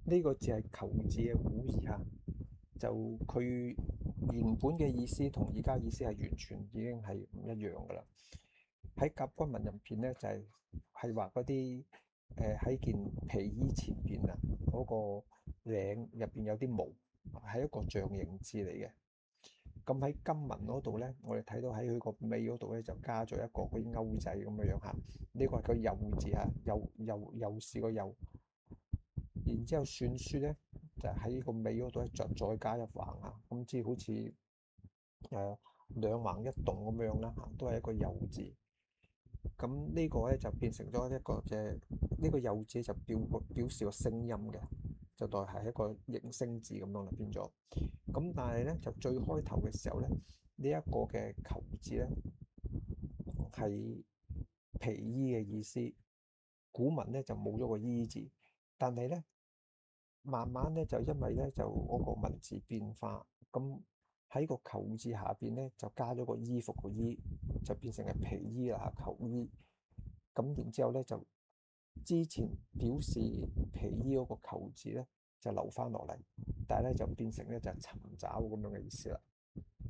呢個字係求字嘅古義嚇，就佢原本嘅意思同而家意思係完全已經係唔一樣噶啦。喺甲骨文入邊咧，就係話嗰啲喺件皮衣前邊啊，嗰個領入邊有啲毛，係一個象形字嚟嘅。咁喺金文嗰度咧，我哋睇到喺佢個尾嗰度咧就加咗一個嗰啲勾仔咁嘅樣嚇。呢個係個右字嚇，右是個右。然之後算書咧就喺個尾嗰度咧就再加一橫啊，咁即係好似兩橫一棟咁樣啦嚇，都係一個右字。咁呢個咧就變成咗一個嘅呢個右字就表示個聲音嘅，就代係一個形聲字咁樣啦變咗。咁但係咧就最開頭嘅時候咧，呢一個嘅求字咧係皮衣嘅意思，古文咧就冇咗個衣字，但係咧慢慢咧就因為咧就嗰個文字變化，咁喺個求字下邊咧就加咗個衣服個衣，就變成係皮衣啦，求衣。咁然之後咧就之前表示皮衣嗰個求字咧就留翻落嚟，但係咧就變成咧就係尋找咁樣嘅意思啦。